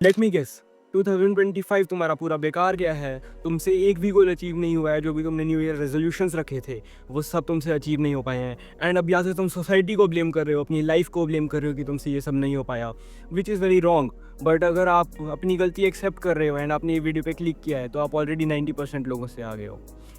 Let me guess, 2025 तुम्हारा पूरा बेकार गया है। तुमसे एक भी गोल अचीव नहीं हुआ है। जो भी तुमने न्यू ईयर रेजोल्यूशंस रखे थे वो सब तुमसे अचीव नहीं हो पाए हैं। एंड अब या तो तुम सोसाइटी को ब्लेम कर रहे हो, अपनी लाइफ को ब्लेम कर रहे हो कि तुमसे ये सब नहीं हो पाया, which is very wrong. But अगर आप अपनी गलती एक्सेप्ट कर रहे हो एंड आपने ये वीडियो पे क्लिक किया है तो आप ऑलरेडी 90% लोगों से आगे हो।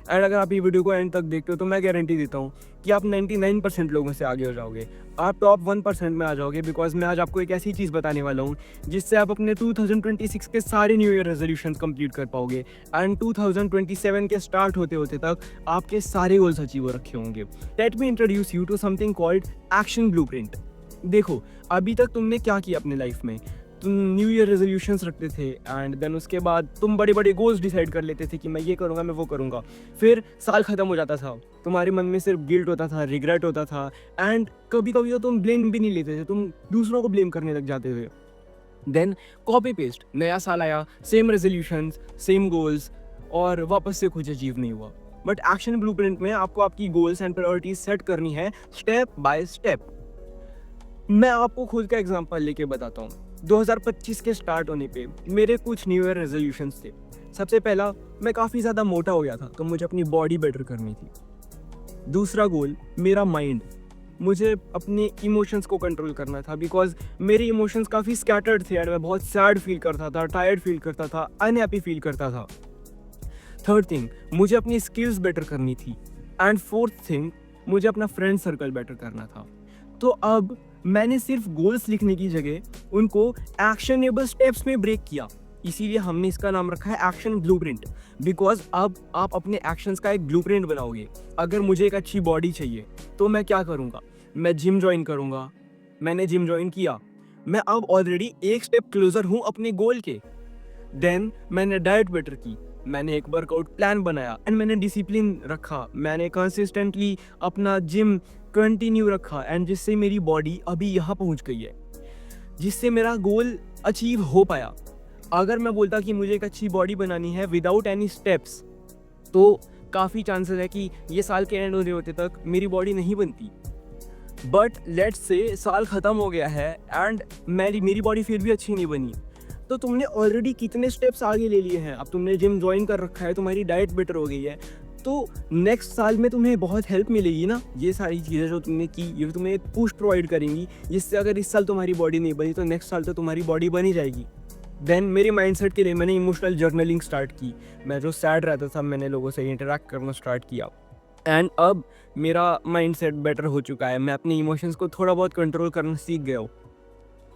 एंड अगर आप ये वीडियो को एंड तक देखते हो तो मैं गारंटी देता हूँ कि आप 99% लोगों से आगे हो जाओगे। आप टॉप 1% में आ जाओगे, बिकॉज मैं आज आपको एक ऐसी चीज़ बताने वाला हूँ जिससे आप अपने 2026 के सारे न्यू ईयर रेजोल्यूशन कंप्लीट कर पाओगे एंड 2027 के स्टार्ट होते होते तक आपके सारे गोल्स अचीव हो रखे होंगे। Let me introduce you to something called action blueprint. देखो, अभी तक तुमने क्या किया अपने लाइफ में? तुम न्यू ईयर रेजोल्यूशंस रखते थे एंड देन उसके बाद तुम बड़े बड़े गोल्स डिसाइड कर लेते थे कि मैं ये करूँगा, मैं वो करूँगा। फिर साल ख़त्म हो जाता था, तुम्हारे मन में सिर्फ गिल्ट होता था, रिग्रेट होता था एंड कभी कभी तो तुम ब्लेम भी नहीं लेते थे, तुम दूसरों को ब्लेम करने लग जाते थे। देन कॉपी पेस्ट, नया साल आया, सेम रेजोल्यूशंस, सेम गोल्स और वापस से कुछ अचीव नहीं हुआ। बट एक्शन ब्लूप्रिंट में आपको आपकी गोल्स एंड प्रायोरिटीज सेट करनी है स्टेप बाय स्टेप। मैं आपको खुद का एग्जांपल लेके बताता हूँ। 2025 के स्टार्ट होने पे मेरे कुछ न्यू ईयर रेजोल्यूशंस थे। सबसे पहला, मैं काफ़ी ज़्यादा मोटा हो गया था तो मुझे अपनी बॉडी बेटर करनी थी। दूसरा गोल, मेरा माइंड, मुझे अपने इमोशंस को कंट्रोल करना था, बिकॉज मेरे इमोशंस काफ़ी स्कैटर्ड थे एंड मैं बहुत सैड फील करता था, टायर्ड फील करता था, अनहैप्पी फील करता था। थर्ड थिंग, मुझे अपनी स्किल्स बेटर करनी थी। एंड फोर्थ थिंग, मुझे अपना फ्रेंड सर्कल बेटर करना था। तो अब मैंने सिर्फ गोल्स लिखने की जगह उनको एक्शनेबल स्टेप्स में ब्रेक किया। इसीलिए हमने इसका नाम रखा है एक्शन ब्लूप्रिंट, बिकॉज अब आप अपने एक्शंस का एक ब्लूप्रिंट बनाओगे। अगर मुझे एक अच्छी बॉडी चाहिए तो मैं क्या करूँगा? मैं जिम ज्वाइन करूँगा। मैंने जिम ज्वाइन किया, मैं अब ऑलरेडी एक स्टेप क्लोजर हूँ अपने गोल के। देन मैंने डाइट बेटर की, मैंने एक वर्कआउट प्लान बनाया एंड मैंने डिसिप्लिन रखा, मैंने कंसिस्टेंटली अपना जिम कंटिन्यू रखा एंड जिससे मेरी बॉडी अभी यहाँ पहुँच गई है, जिससे मेरा गोल अचीव हो पाया। अगर मैं बोलता कि मुझे एक अच्छी बॉडी बनानी है विदाउट एनी स्टेप्स, तो काफ़ी चांसेस है कि ये साल के एंड होने होते तक मेरी बॉडी नहीं बनती। बट लेट्स से साल ख़त्म हो गया है एंड मेरी बॉडी फिर भी अच्छी नहीं बनी, तो तुमने ऑलरेडी कितने स्टेप्स आगे ले लिए हैं। अब तुमने जिम ज्वाइन कर रखा है, तुम्हारी डाइट बेटर हो गई है, तो नेक्स्ट साल में तुम्हें बहुत हेल्प मिलेगी ना। ये सारी चीज़ें जो तुमने की ये तुम्हें एक पुश प्रोवाइड करेंगी, जिससे अगर इस साल तुम्हारी बॉडी नहीं बनी तो नेक्स्ट साल तो तुम्हारी बॉडी बनी जाएगी। देन मेरे माइंडसेट के लिए मैंने इमोशनल जर्नलिंग स्टार्ट की। मैं जो सैड रहता था मैंने लोगों से इंटरेक्ट करना स्टार्ट किया एंड अब मेरा माइंडसेट बेटर हो चुका है। मैं अपने इमोशंस को थोड़ा बहुत कंट्रोल करना सीख गया हूँ।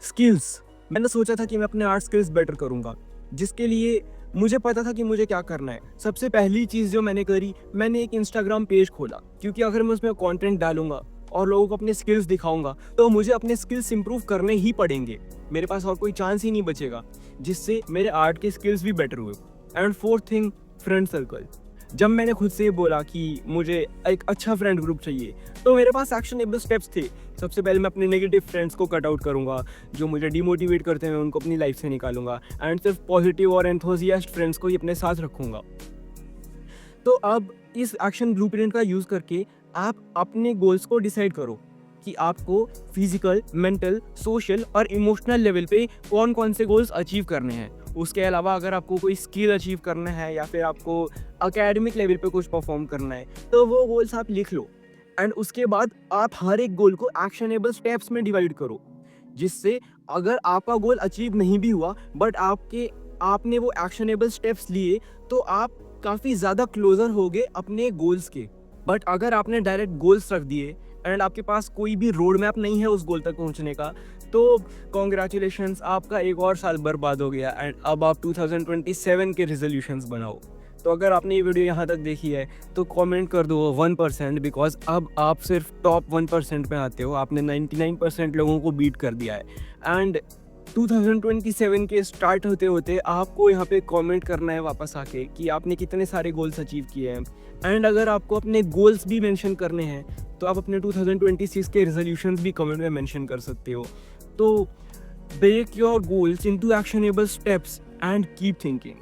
स्किल्स, मैंने सोचा था कि मैं अपने आर्ट स्किल्स बेटर करूँगा, जिसके लिए मुझे पता था कि मुझे क्या करना है। सबसे पहली चीज़ जो मैंने करी, मैंने एक इंस्टाग्राम पेज खोला, क्योंकि अगर मैं उसमें कंटेंट डालूंगा और लोगों को अपने स्किल्स दिखाऊंगा तो मुझे अपने स्किल्स इंप्रूव करने ही पड़ेंगे। मेरे पास और कोई चांस ही नहीं बचेगा, जिससे मेरे आर्ट के स्किल्स भी बेटर हुए। And fourth thing, friend circle. जब मैंने खुद से बोला कि मुझे एक अच्छा फ्रेंड ग्रुप चाहिए तो मेरे पास एक्शनेबल स्टेप्स थे। सबसे पहले मैं अपने नेगेटिव फ्रेंड्स को कट आउट करूँगा, जो मुझे डिमोटिवेट करते हैं उनको अपनी लाइफ से निकालूंगा एंड सिर्फ पॉजिटिव और एंथुसियास्ट फ्रेंड्स को ही अपने साथ रखूँगा। तो अब इस एक्शन ब्लूप्रिंट का यूज़ करके आप अपने गोल्स को डिसाइड करो कि आपको फिजिकल, मेंटल, सोशल और इमोशनल लेवल पे कौन कौन से गोल्स अचीव करने हैं। उसके अलावा अगर आपको कोई स्किल अचीव करना है या फिर आपको एकेडमिक लेवल पे कुछ परफॉर्म करना है तो वो गोल्स आप लिख लो एंड उसके बाद आप हर एक गोल को एक्शनेबल स्टेप्स में डिवाइड करो, जिससे अगर आपका गोल अचीव नहीं भी हुआ बट आपने वो एक्शनेबल स्टेप्स लिए तो आप काफ़ी ज़्यादा क्लोजर होगे अपने गोल्स के। बट अगर आपने डायरेक्ट गोल्स रख दिए एंड आपके पास कोई भी रोड मैप नहीं है उस गोल तक पहुंचने का, तो कॉन्ग्रेचुलेशंस, आपका एक और साल बर्बाद हो गया एंड अब आप 2027 के रेजोल्यूशंस बनाओ। तो अगर आपने ये वीडियो यहाँ तक देखी है तो कमेंट कर दो 1%, बिकॉज अब आप सिर्फ टॉप 1% में आते हो। आपने 99% लोगों को बीट कर दिया है एंड 2027 के स्टार्ट होते होते आपको यहाँ पे कमेंट करना है वापस आके कि आपने कितने सारे गोल्स अचीव किए हैं। एंड अगर आपको अपने गोल्स भी मेंशन करने हैं तो आप अपने 2026 के रेजोल्यूशंस भी कमेंट में मेंशन कर सकते हो। तो break your goals into actionable steps and keep thinking.